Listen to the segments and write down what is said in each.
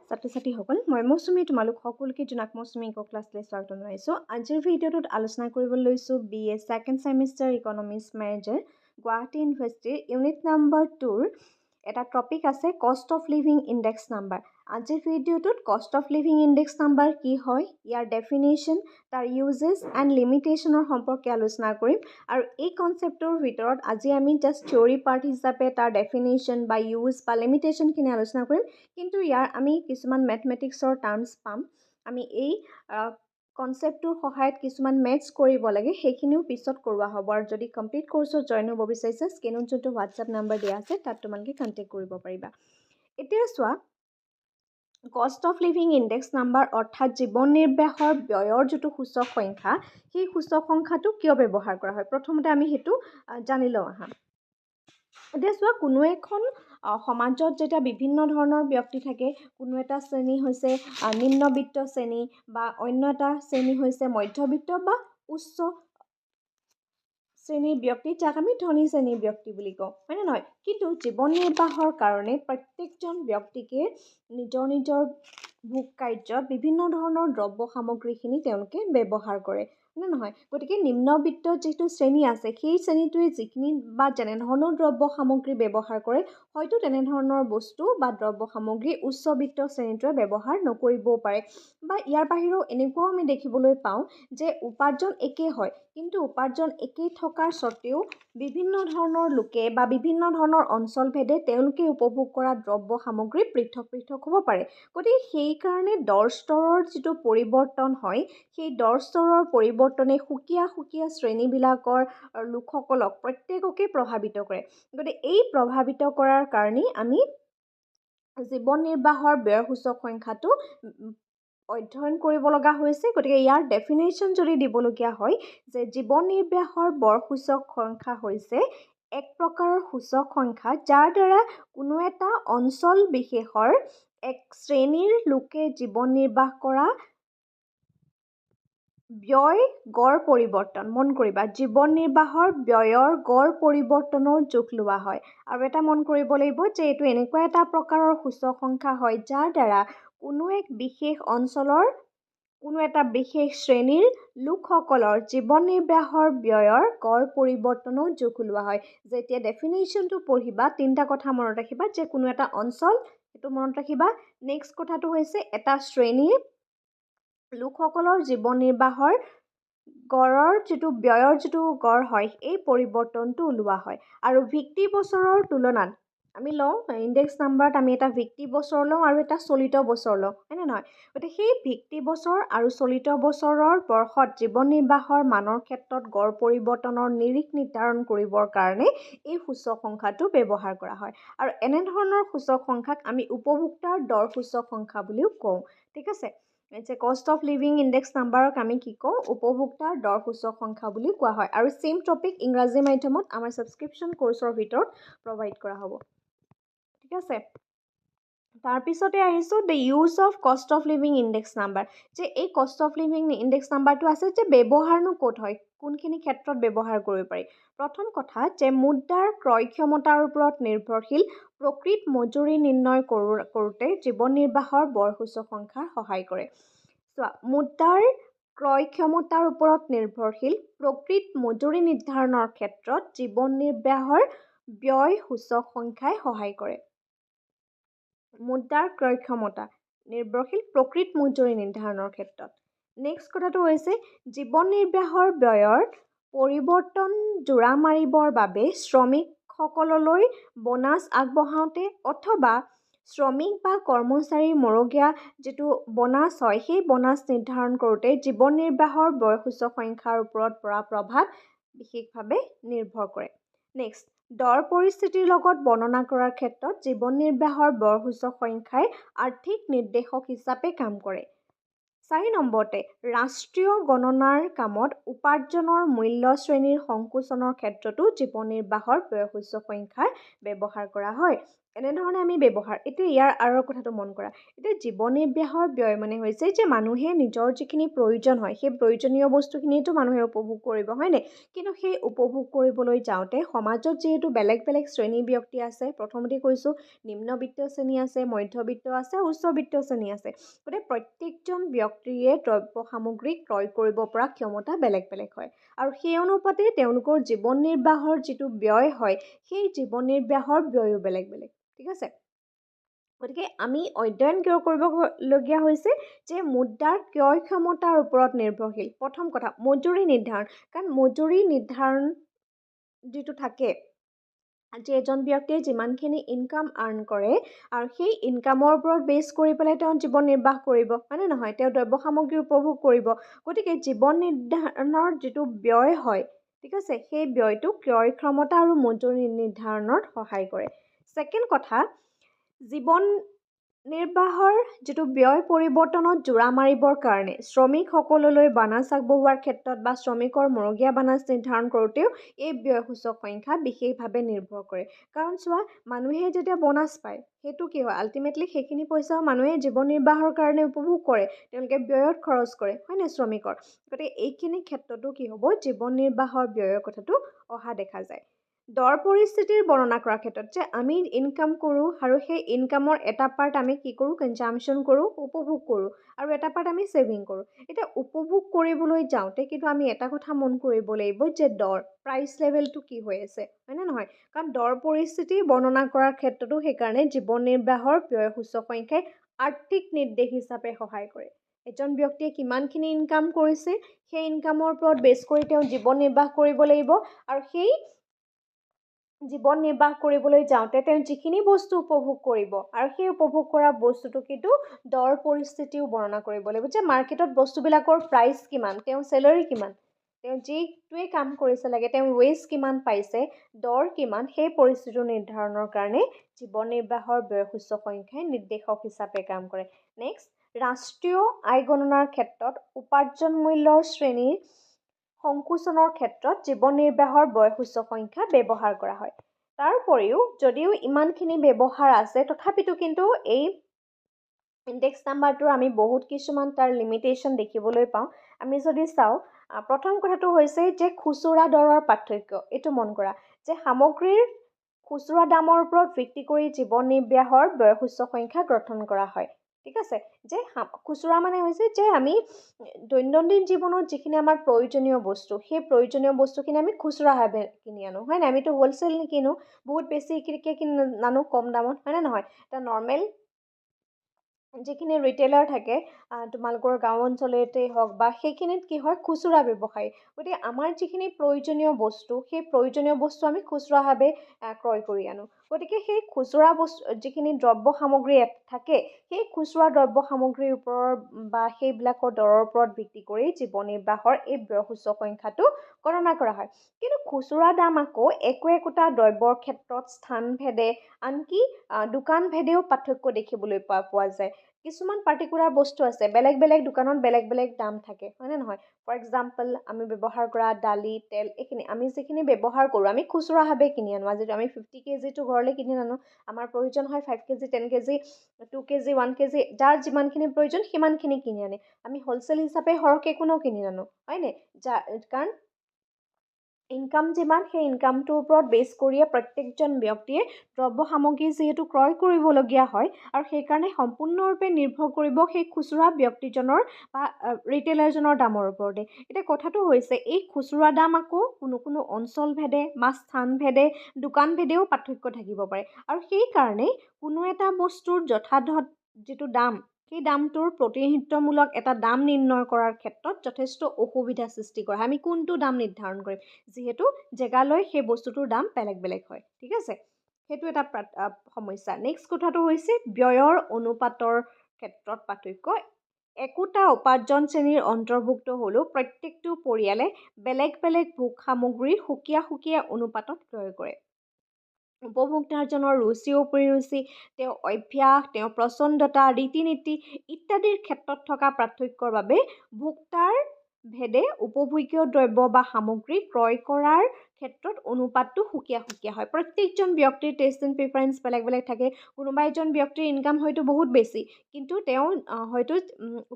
ছাত্ৰ-ছাত্ৰীসকল মই মৌচুমী তোমালোক সকলোকে জনাক মৌচুমী ইক' ক্লাছলৈ স্বাগতম জনাইছোঁ। আজিৰ ভিডিঅ'টোত আলোচনা কৰিবলৈ লৈছোঁ BA second semester economics major Guwahati ইউনিভাৰ্চিটিৰ ইউনিট নম্বৰ 2ৰ এটা টপিক আছে cost of living index number. আজিৰ ভিডিঅ'টোত cost of living index number কি হয়, ইয়াৰ ডেফিনেশ্যন, তাৰ ইউজেছ এণ্ড লিমিটেশ্যনৰ সম্পৰ্কে আলোচনা কৰিম। আৰু এই কনচেপ্টৰ ভিতৰত আজি আমি জাষ্ট থিয়ৰী পাৰ্ট হিচাপে তাৰ ডেফিনেশ্যন বা ইউজ বা লিমিটেশ্যনখিনি আলোচনা কৰিম, কিন্তু ইয়াৰ আমি কিছুমান মেথমেটিক্সৰ টাৰ্মছ পাম। আমি এই কনচেপ্টটোৰ সহায়ত কিছুমান মেথছ কৰিব লাগে, সেইখিনিও পিছত কৰোৱা হ'ব। আৰু যদি কমপ্লিট কোৰ্ছত জইন হ'ব বিচাৰিছে, স্ক্ৰীনত যোনটো হোৱাটছআপ নাম্বাৰ দিয়া আছে তাত তোমালোকে কণ্টেক্ট কৰিব পাৰিবা। এতিয়া চোৱা, cost of living index number অৰ্থাৎ জীৱন নিৰ্বাহৰ ব্যয়ৰ যিটো সূচক সংখ্যা, সেই সূচক সংখ্যাটো কিয় ব্যৱহাৰ কৰা হয়, প্ৰথমতে আমি সেইটো জানি লওঁ আহা। এতিয়া চোৱা, কোনো এখন সমাজত যেতিয়া বিভিন্ন ধৰণৰ ব্যক্তি থাকে, কোনো এটা শ্ৰেণী হৈছে নিম্নবিত্ত শ্ৰেণী বা অন্য এটা শ্ৰেণী হৈছে মধ্যবিত্ত বা উচ্চ শ্ৰেণীৰ ব্যক্তি, যাক আমি ধনী শ্ৰেণীৰ ব্যক্তি বুলি কওঁ, হয়নে নহয়? কিন্তু জীৱন নিৰ্বাহৰ কাৰণে প্ৰত্যেকজন ব্যক্তিকে নিজৰ নিজৰ ভোগ কাৰ্যত বিভিন্ন ধৰণৰ দ্ৰব্য সামগ্ৰীখিনি তেওঁলোকে ব্যৱহাৰ কৰে, হয়নে নহয়? গতিকে নিম্নবিত্ত যিটো শ্ৰেণী আছে, সেই শ্ৰেণীটোৱে যিখিনি বা যেনেধৰণৰ দ্ৰব্য সামগ্ৰী ব্যৱহাৰ কৰে, হয়তো তেনেধৰণৰ বস্তু বা দ্ৰব্য সামগ্ৰী উচ্চবিত্ত শ্ৰেণীটোৱে ব্যৱহাৰ নকৰিবও পাৰে। বা ইয়াৰ বাহিৰেও এনেকুৱাও আমি দেখিবলৈ পাওঁ যে উপাৰ্জন একেই হয়, কিন্তু উপাৰ্জন একেই থকাৰ স্বত্বেও বিভিন্ন ধৰণৰ লোকে বা বিভিন্ন ধৰণৰ অঞ্চলভেদে তেওঁলোকে উপভোগ কৰা দ্ৰব্য সামগ্ৰী পৃথক পৃথক হ'ব পাৰে। গতিকে সেইকাৰণে দৰ স্তৰৰ যিটো পৰিৱৰ্তন হয়, সেই দৰ স্তৰৰ পৰিৱৰ্তনে সুকীয়া সুকীয়া শ্ৰেণীবিলাকৰ লোকসকলক প্ৰত্যেককে প্ৰভাৱিত কৰে। গতিকে এই প্ৰভাৱিত কৰাৰ কাৰণেই আমি জীৱন নিৰ্বাহৰ ব্যয় সূচক সংখ্যাটো অধ্যয়ন কৰিব লগা হৈছে। গতিকে ইয়াৰ ডেফিনেশ্যন যদি দিবলগীয়া হয়, যে জীৱন নিৰ্বাহৰ বৰ সূচক সংখ্যা হৈছে এক প্ৰকাৰৰ সূচক সংখ্যা যাৰ দ্বাৰা কোনো এটা অঞ্চল বিশেষৰ এক শ্ৰেণীৰ লোকে জীৱন নিৰ্বাহ কৰা ব্যয় গড় পৰিৱৰ্তন, মন কৰিবা, জীৱন নিৰ্বাহৰ ব্যয়ৰ গড় পৰিৱৰ্তনৰ জোখ লোৱা হয়। আৰু এটা মন কৰিব লাগিব যে এইটো এনেকুৱা এটা প্ৰকাৰৰ সূচক সংখ্যা হয় যাৰ দ্বাৰা কোনো এক বিশেষ অঞ্চলৰ কোনো এটা বিশেষ শ্ৰেণীৰ লোকসকলৰ জীৱন নিৰ্বাহৰ ব্যয়ৰ গড় পৰিৱৰ্তনৰ জোখ লোৱা হয়। যেতিয়া ডেফিনেশ্যনটো পঢ়িবা, তিনিটা কথা মনত ৰাখিবা, যে কোনো এটা অঞ্চল, সেইটো মনত ৰাখিবা। নেক্সট কথাটো হৈছে এটা শ্ৰেণীৰ লোকসকলৰ জীৱন নিৰ্বাহৰ গড়ৰ যিটো ব্যয়ৰ যিটো গড় হয়, এই পৰিৱৰ্তনটো ওলোৱা হয়। আৰু ভিত্তি বছৰৰ তুলনাত আমি লওঁ ইণ্ডেক্স নাম্বাৰত, আমি এটা ভিত্তি বছৰ লওঁ আৰু এটা চলিত বছৰ লওঁ, হয়নে নহয়? গতিকে সেই ভিত্তি বছৰ আৰু চলিত বছৰৰ বৰ্ষত জীৱন নিৰ্বাহৰ মানৰ ক্ষেত্ৰত গড় পৰিৱৰ্তনৰ নিৰিখ নিৰ্ধাৰণ কৰিবৰ কাৰণে এই সূচক সংখ্যাটো ব্যৱহাৰ কৰা হয়। আৰু এনেধৰণৰ সূচক সংখ্যাক আমি উপভোক্তাৰ দৰ সূচক সংখ্যা বুলিও কওঁ, ঠিক আছে? যে কষ্ট অফ লিভিং ইণ্ডেক্স নাম্বাৰক আমি কি কওঁ, উপভোক্তাৰ দৰ সূচক সংখ্যা বুলি কোৱা হয়। আৰু চেম টপিক ইংৰাজী মাধ্যমত আমাৰ ছাবস্ক্ৰিপশ্যন কোৰ্চৰ ভিতৰত প্ৰভাইড কৰা হ'ব, ঠিক আছে? তাৰপিছতে আহিছোঁ the use of cost of living index number, যে এই কষ্ট অফ লিভিং ইণ্ডেক্স নাম্বাৰটো আছে, যে ব্যৱহাৰনো ক'ত হয়, কোনখিনি ক্ষেত্ৰত ব্যৱহাৰ কৰিব পাৰি। প্ৰথম কথা, যে মুদ্ৰাৰ ক্ৰয় ক্ষমতাৰ ওপৰত নিৰ্ভৰশীল প্ৰকৃত মজুৰি নিৰ্ণয় কৰোঁতে জীৱন নিৰ্বাহৰ বৰ সূচক সংখ্যাৰ সহায় কৰে। চোৱা, মুদ্ৰাৰ ক্ৰয় ক্ষমতাৰ ওপৰত নিৰ্ভৰশীল প্ৰকৃত মজুৰি নিৰ্ধাৰণৰ ক্ষেত্ৰত জীৱন নিৰ্বাহৰ ব্যয় সূচক সংখ্যাই সহায় কৰে। মুদ্ৰাৰ ক্ৰয় ক্ষমতা নিৰ্ভৰশীল প্ৰকৃত মজুৰি নিৰ্ধাৰণৰ ক্ষেত্ৰত। নেক্সট কথাটো হৈছে জীৱন নিৰ্বাহৰ ব্যয়ৰ পৰিৱৰ্তন জোৰা মাৰিবৰ বাবে শ্ৰমিকসকললৈ বোনাছ আগবঢ়াওঁতে অথবা শ্ৰমিক বা কৰ্মচাৰীৰ মৰগীয়া যিটো বোনাছ হয়, সেই বোনাছ নিৰ্ধাৰণ কৰোঁতে জীৱন নিৰ্বাহৰ ব্যয় সূচক সংখ্যাৰ ওপৰত পৰা প্ৰভাৱ বিশেষভাৱে নিৰ্ভৰ কৰে। নেক্সট, দৰ পৰিস্থিতিৰ লগত বৰ্ণনা কৰাৰ ক্ষেত্ৰত জীৱন নিৰ্বাহৰ বৰ সূচক সংখ্যাই আৰ্থিক নিৰ্দেশক হিচাপে কাম কৰে। 4 নম্বৰতে, ৰাষ্ট্ৰীয় গণনাৰ কামত উপাৰ্জনৰ মূল্য শ্ৰেণীৰ সংকোচনৰ ক্ষেত্ৰতো জীৱন নিৰ্বাহৰ ব্যয় সূচক সংখ্যাৰ ব্যৱহাৰ কৰা হয়। এনেধৰণে আমি ব্যৱহাৰ এতিয়া ইয়াৰ আঁৰৰ কথাটো মন কৰা এতিয়া জীৱন নিৰ্বাহৰ ব্যয় মানে হৈছে যে মানুহে নিজৰ যিখিনি প্ৰয়োজন হয় সেই প্ৰয়োজনীয় বস্তুখিনিতো মানুহে উপভোগ কৰিব হয়নে কিন্তু সেই উপভোগ কৰিবলৈ যাওঁতে সমাজত যিহেতু বেলেগ বেলেগ শ্ৰেণী ব্যক্তি আছে প্ৰথমতে কৈছোঁ নিম্নবিত্ত শ্ৰেণী আছে মধ্যবিত্ত আছে উচ্চবিত্ত শ্ৰেণী আছে গতিকে প্ৰত্যেকজন ব্যক্তিয়ে দ্ৰব্য সামগ্ৰী ক্ৰয় কৰিব পৰা ক্ষমতা বেলেগ বেলেগ হয় আৰু সেই অনুপাতে তেওঁলোকৰ জীৱন নিৰ্বাহৰ যিটো ব্যয় হয় সেই জীৱন নিৰ্বাহৰ ব্যয়ো বেলেগ বেলেগ ঠিক আছে গতিকে আমি অধ্যয়ন কিয় কৰিবলগীয়া হৈছে যে মুদ্ৰাৰ ক্ৰয় ক্ষমতাৰ ওপৰত নিৰ্ভৰশীল প্ৰথম কথা মজুৰি নিৰ্ধাৰণ কাৰণ মজুৰি নিৰ্ধাৰণ যিটো থাকে আজি এজন ব্যক্তিয়ে যিমানখিনি ইনকাম আৰ্ণ কৰে আৰু সেই ইনকামৰ ওপৰত বেছ কৰি পেলাই তেওঁ জীৱন নিৰ্বাহ কৰিব হয়নে নহয় তেওঁ দ্ৰব্য সামগ্ৰী উপভোগ কৰিব গতিকে জীৱন নিৰ্ধাৰণৰ যিটো ব্যয় হয় ঠিক আছে সেই ব্যয়টো ক্ৰয় ক্ষমতা আৰু মজুৰি নিৰ্ধাৰণত সহায় কৰে ছেকেণ্ড কথা জীৱন নিৰ্বাহৰ যিটো ব্যয় পৰিৱৰ্তনত জোৰা মাৰিবৰ কাৰণে শ্ৰমিকসকললৈ বানাচ আগবঢ়োৱাৰ ক্ষেত্ৰত বা শ্ৰমিকৰ মৰগীয়া বানাচ নিৰ্ধাৰণ কৰোঁতেও এই ব্যয়সূচক সংখ্যা বিশেষভাৱে নিৰ্ভৰ কৰে কাৰণ চোৱা মানুহে যেতিয়া বোনাছ পায় সেইটো কি হয় আল্টিমেটলি সেইখিনি পইচা মানুহে জীৱন নিৰ্বাহৰ কাৰণে উপভোগ কৰে তেওঁলোকে ব্যয়ত খৰচ কৰে হয়নে শ্ৰমিকৰ গতিকে এইখিনি ক্ষেত্ৰতো কি হ'ব জীৱন নিৰ্বাহৰ ব্যয়ৰ কথাটো অহা দেখা যায় দৰ পৰিস্থিতিৰ বৰ্ণনা কৰাৰ ক্ষেত্ৰত যে আমি ইনকাম কৰোঁ আৰু সেই ইনকামৰ এটা পাৰ্ট আমি কি কৰোঁ কনজামশ্যন কৰোঁ উপভোগ কৰোঁ আৰু এটা পাৰ্ট আমি ছেভিং কৰোঁ এতিয়া উপভোগ কৰিবলৈ যাওঁতে কিন্তু আমি এটা কথা মন কৰিব লাগিব যে দৰ প্ৰাইচ লেভেলটো কি হৈ আছে হয়নে নহয় কাৰণ দৰ পৰিস্থিতি বৰ্ণনা কৰাৰ ক্ষেত্ৰতো সেইকাৰণে জীৱন নিৰ্বাহৰ ব্যয়সূচক সংখ্যাই আৰ্থিক নিৰ্দেশ হিচাপে সহায় কৰে এজন ব্যক্তিয়ে কিমানখিনি ইনকাম কৰিছে সেই ইনকামৰ ওপৰত বেছ কৰি তেওঁ জীৱন নিৰ্বাহ কৰিব লাগিব আৰু সেই জীৱন নিৰ্বাহ কৰিবলৈ যাওঁতে তেওঁ যিখিনি বস্তু উপভোগ কৰিব আৰু সেই উপভোগ কৰা বস্তুটো কিন্তু দৰ পৰিস্থিতিও বৰ্ণনা কৰিব লাগিব যে মাৰ্কেটত বস্তুবিলাকৰ প্ৰাইচ কিমান তেওঁ চেলাৰী কিমান তেওঁ যিটোৱে কাম কৰিছে লাগে তেওঁ ৱেজ কিমান পাইছে দৰ কিমান সেই পৰিস্থিতি নিৰ্ধাৰণৰ কাৰণে জীৱন নিৰ্বাহৰ ব্যয়সূচক সংখ্যাই নিৰ্দেশক হিচাপে কাম কৰে নেক্সট ৰাষ্ট্ৰীয় আয় গণনাৰ ক্ষেত্ৰত উপাৰ্জন মূল্যৰ শ্ৰেণীৰ সংকোচনৰ ক্ষেত্ৰত জীৱন নিৰ্বাহৰ ব্যয়সূচক সংখ্যা ব্যৱহাৰ কৰা হয় তাৰ উপৰিও যদিও ইমানখিনি ব্যৱহাৰ আছে তথাপিতো কিন্তু এই ইণ্ডেক্স নাম্বাৰটোৰ আমি বহুত কিছুমান তাৰ লিমিটেশ্যন দেখিবলৈ পাওঁ আমি যদি চাওঁ প্ৰথম কথাটো হৈছে যে খুচুৰা দৰৰ পাৰ্থক্য এইটো মন কৰা যে সামগ্ৰীৰ খুচুৰা দামৰ ওপৰত ভিত্তি কৰি জীৱন নিৰ্বাহৰ ব্যয়সূচক সংখ্যা গঠন কৰা হয় ঠিক আছে যে খুচুৰা মানে হৈছে যে আমি দৈনন্দিন জীৱনত যিখিনি আমাৰ প্ৰয়োজনীয় বস্তু সেই প্ৰয়োজনীয় বস্তুখিনি আমি খুচুৰাভাৱে কিনি আনো হয় নাই আমিতো হ'লচেল নিকিনো বহুত বেছিকৈ কিনি নানো কম দামত হয়নে নহয় এটা নৰ্মেল যিখিনি ৰিটেইলাৰ থাকে তোমালোকৰ গাঁও অঞ্চলতেই হওক বা সেইখিনিত কি হয় খুচুৰা ব্যৱসায়ী গতিকে আমাৰ যিখিনি প্ৰয়োজনীয় বস্তু সেই প্ৰয়োজনীয় বস্তু আমি খুচুৰাভাৱে ক্ৰয় কৰি আনো গতিকে সেই খুচুৰা বস্তু যিখিনি দ্ৰব্য সামগ্ৰী থাকে সেই খুচুৰা দ্ৰব্য সামগ্ৰীৰ ওপৰত বা সেইবিলাকৰ দৰৰ ওপৰত ভিত্তি কৰি জীৱন নিৰ্বাহৰ এই ব্যয়সূচক সংখ্যাটো গণনা কৰা হয় কিন্তু খুচুৰা দাম আকৌ একোটা দ্ৰব্যৰ ক্ষেত্ৰত স্থানভেদে আনকি দোকান ভেদেও পাৰ্থক্য দেখিবলৈ পোৱা যায় কিছুমান পাৰ্টিকুলাৰ বস্তু আছে বেলেগ বেলেগ দোকানত বেলেগ বেলেগ দাম থাকে হয়নে নহয় ফৰ এক্সাম্পল আমি ব্যৱহাৰ কৰা দালি তেল এইখিনি আমি যিখিনি ব্যৱহাৰ কৰোঁ আমি খুচুৰাভাৱে কিনি আনো আজি আমি 50 কেজিটো ঘৰলৈ কিনি আনো আমাৰ প্ৰয়োজন হয় 5 কেজি 10 কেজি 2 কেজি 1 কেজি যাৰ যিমানখিনি প্ৰয়োজন সিমানখিনি কিনি আনে আমি হ'লচেল হিচাপে সৰহকৈ কোনেও কিনি নানো হয়নে কাৰণ ইনকাম যিমান সেই ইনকামটোৰ ওপৰত বেছ কৰিয়ে প্ৰত্যেকজন ব্যক্তিয়ে দ্ৰব্য সামগ্ৰী যিহেতু ক্ৰয় কৰিবলগীয়া হয় আৰু সেইকাৰণে সম্পূৰ্ণৰূপে নিৰ্ভৰ কৰিব সেই খুচুৰা ব্যক্তিজনৰ বা ৰিটেইলাৰজনৰ দামৰ ওপৰতে এতিয়া কথাটো হৈছে এই খুচুৰা দাম আকৌ কোনো অঞ্চলভেদে বা স্থানভেদে দোকানভেদেও পাৰ্থক্য থাকিব পাৰে আৰু সেইকাৰণে কোনো এটা বস্তুৰ যথাযথ যিটো দাম সেই দামটোৰ প্ৰতিনিধিত্বমূলক এটা দাম নিৰ্ণয় কৰাৰ ক্ষেত্ৰত যথেষ্ট অসুবিধা সৃষ্টি কৰে আমি কোনটো দাম নিৰ্ধাৰণ কৰিম যিহেতু জেগালৈ সেই বস্তুটোৰ দাম বেলেগ বেলেগ হয় ঠিক আছে সেইটো এটা সমস্যা নেক্সট কথাটো হৈছে ব্যয়ৰ অনুপাতৰ ক্ষেত্ৰত পাৰ্থক্য একোটা উপাৰ্জন শ্ৰেণীৰ অন্তৰ্ভুক্ত হ'লেও প্ৰত্যেকটো পৰিয়ালে বেলেগ বেলেগ ভোগ সামগ্ৰীৰ সুকীয়া সুকীয়া অনুপাতত ক্ৰয় কৰে উপভোক্তাজনৰ ৰুচি অভিৰুচি তেওঁৰ অভ্যাস তেওঁৰ প্ৰচণ্ডতা ৰীতি নীতি ইত্যাদিৰ ক্ষেত্ৰত থকা পাৰ্থক্যৰ বাবে ভোক্তাৰ ভেদে উপভোগ্য দ্ৰব্য বা সামগ্ৰী ক্ৰয় কৰাৰ ক্ষেত্ৰত অনুপাতটো সুকীয়া সুকীয়া হয়। প্ৰত্যেকজন ব্যক্তিৰ টেষ্ট এণ্ড প্ৰিফাৰেঞ্চ বেলেগ বেলেগ থাকে। কোনোবা এজন ব্যক্তিৰ ইনকাম হয়তো বহুত বেছি, কিন্তু তেওঁ হয়তো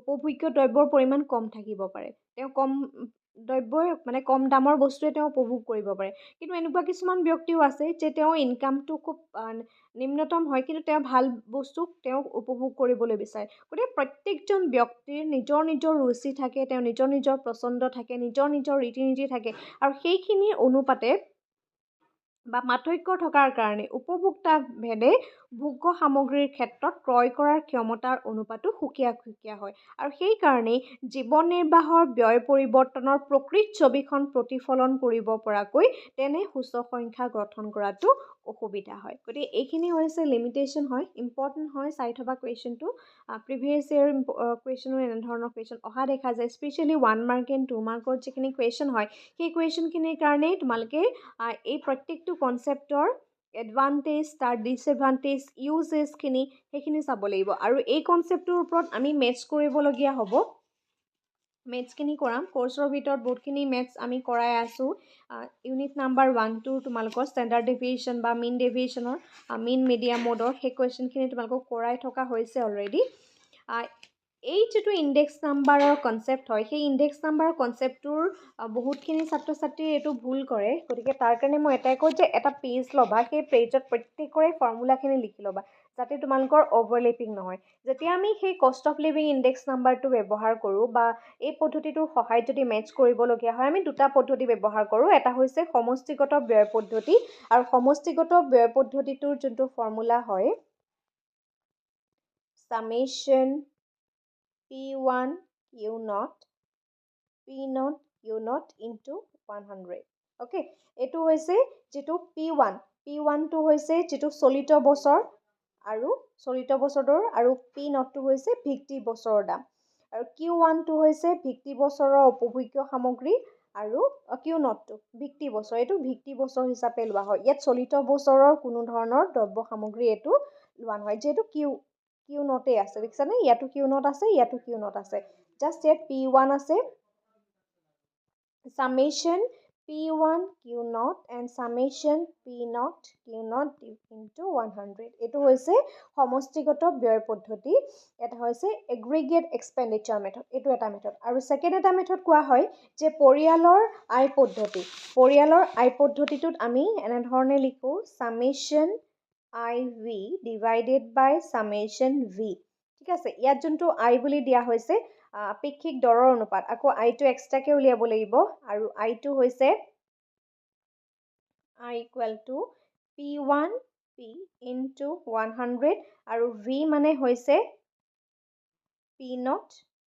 উপভোগ্য দ্ৰব্যৰ পৰিমাণ কম থাকিব পাৰে। তেওঁ কম দ্ৰব্যই মানে কম দামৰ বস্তুৱে তেওঁ উপভোগ কৰিব পাৰে। কিন্তু এনেকুৱা কিছুমান ব্যক্তিও আছে যে তেওঁৰ ইনকামটো খুব নিম্নতম হয়, কিন্তু তেওঁ ভাল বস্তু তেওঁ উপভোগ কৰিবলৈ বিচাৰে। গতিকে প্ৰত্যেকজন ব্যক্তিৰ নিজৰ নিজৰ ৰুচি থাকে, তেওঁৰ নিজৰ নিজৰ পচন্দ থাকে, নিজৰ নিজৰ ৰীতি নীতি থাকে, আৰু সেইখিনিৰ অনুপাতে বা পাৰ্থক্য থকাৰ কাৰণে উপভোক্তা ভেদে ভোগ্য সামগ্ৰীৰ ক্ষেত্ৰত ক্ৰয় কৰাৰ ক্ষমতাৰ অনুপাতো সুকীয়া সুকীয়া হয়। আৰু সেইকাৰণেই জীৱন নিৰ্বাহৰ ব্যয় পৰিৱৰ্তনৰ প্ৰকৃত ছবিখন প্ৰতিফলন কৰিব পৰাকৈ তেনে সূচক সংখ্যা গঠন কৰাটো অসুবিধা হয়। গতিকে এইখিনি হৈছে লিমিটেশ্যন হয়, ইম্পৰ্টেণ্ট হয় চাই থবা কুৱেশ্যনটো। প্ৰিভিয়াছ ইয়েৰ কুৱেশ্যনো এনেধৰণৰ কুৱেশ্যন অহা দেখা যায়, স্পেচিয়েলি 1 মাৰ্ক এণ্ড 2 মাৰ্কৰ যিখিনি কুৱেশ্যন হয় সেই কুৱেশ্যনখিনিৰ কাৰণেই তোমালোকে এই প্ৰত্যেকটো কনচেপ্টৰ এডভান্টেজ, তাৰ ডিছএডভান্টেজ, ইউজেছখিনি সেইখিনি চাব লাগিব। আৰু এই কনচেপ্টটোৰ ওপৰত আমি মেথছ কৰিবলগীয়া হ'ব। মেথছখিনি কৰাম, কোৰ্চৰ ভিতৰত বহুতখিনি মেথছ আমি কৰাই আছোঁ। ইউনিট নাম্বাৰ 1, 2 তোমালোকৰ ষ্টেণ্ডাৰ্ড ডেভিয়েশ্যন বা মিন ডেভিয়েশ্যনৰ মিন মিডিয়াম মডৰ সেই কুৱেশ্যনখিনি তোমালোকক কৰাই থকা হৈছে অলৰেডি। এই যিটো ইণ্ডেক্স নাম্বাৰৰ কনচেপ্ট হয়, সেই ইণ্ডেক্স নাম্বাৰৰ কনচেপ্টটোৰ বহুতখিনি ছাত্ৰ ছাত্ৰীয়ে এইটো ভুল কৰে। গতিকে তাৰ কাৰণে মই এটাই কওঁ যে এটা পেজ ল'বা, সেই পেজত প্ৰত্যেকৰে ফৰ্মুলাখিনি লিখি ল'বা, যাতে তোমালোকৰ অভাৰলেপিং নহয়। যেতিয়া আমি সেই কষ্ট অফ লিভিং ইণ্ডেক্স নাম্বাৰটো ব্যৱহাৰ কৰোঁ বা এই পদ্ধতিটোৰ সহায়ত যদি মেথছ কৰিবলগীয়া হয়, আমি দুটা পদ্ধতি ব্যৱহাৰ কৰোঁ। এটা হৈছে সমষ্টিগত ব্যয় পদ্ধতি, আৰু সমষ্টিগত ব্যয় পদ্ধতিটোৰ যোনটো ফৰ্মুলা হয় summation P1 Q0 P0 Q0 into 100। Okay, এইটো হৈছে যিটো P1টো হৈছে যিটো চলিত বছৰ আৰু চলিত বছৰৰ, আৰু P0টো হৈছে ভিত্তি বছৰৰ দাম, আৰু Q1টো হৈছে ভিত্তি বছৰৰ উপভোগ্য সামগ্ৰী, আৰু Q0টো ভিত্তি বছৰ, এইটো ভিত্তি বছৰ হিচাপে লোৱা হয়। ইয়াত চলিত বছৰৰ কোনো ধৰণৰ দ্ৰব্য সামগ্ৰী এইটো লোৱা নহয়, যিহেতু Q0 আছে, দেখিছানে? ইয়াতো Q0 আছে, ইয়াতো Q0 আছে, জাষ্ট ইয়াত P1 আছে। summation P1 Q0 and summation P0 Q0 into 100। এইটো হৈছে সমষ্টিগত ব্যয় পদ্ধতি। এটা হৈছে এগ্ৰিগেট এক্সপেণ্ডিচাৰ মেথড, এইটো এটা মেথড। আৰু ছেকেণ্ড এটা মেথড কোৱা হয় যে পৰিয়ালৰ আয় পদ্ধতি। পৰিয়ালৰ আয় পদ্ধতিটোত আমি এনেধৰণে লিখোঁ summation IV divided by summation V। ঠিক আছে, ইয়াত যোনটো I বুলি দিয়া হৈছে আপেক্ষিক দৰৰ অনুপাত, আকৌ আইটো এক্সট্ৰাকৈ উলিয়াব লাগিব, আৰু আইটো হৈছে I equal to P1P into 100, আৰু V মানে হৈছে P0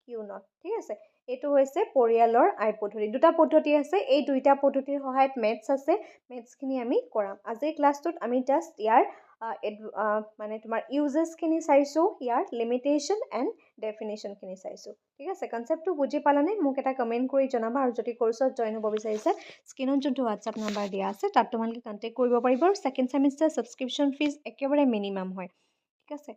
Q0। ঠিক আছে, এইটো হৈছে পৰিয়ালৰ আয় পদ্ধতি। দুটা পদ্ধতি আছে, এই দুইটা পদ্ধতিৰ সহায়ত মেথছ আছে, মেথছখিনি আমি কৰাম। আজিৰ ক্লাছটোত আমি জাষ্ট ইয়াৰ মানে তোমাৰ ইউজেছখিনি চাইছোঁ, ইয়াৰ লিমিটেশ্যন এণ্ড ডেফিনেশ্যনখিনি চাইছোঁ। ঠিক আছে, কনচেপ্টটো বুজি পালানে? মোক এটা কমেণ্ট কৰি জনাবা, আৰু যদি কোৰ্চত জইন হ'ব বিচাৰিছে স্ক্ৰীনত যোনটো হোৱাটছআপ নাম্বাৰ দিয়া আছে তাত তোমালোকে কণ্টেক্ট কৰিব পাৰিব। আৰু ছেকেণ্ড ছেমিষ্টাৰ ছাবস্ক্ৰিপশ্যন ফিজ একেবাৰে মিনিমাম হয়। ঠিক আছে।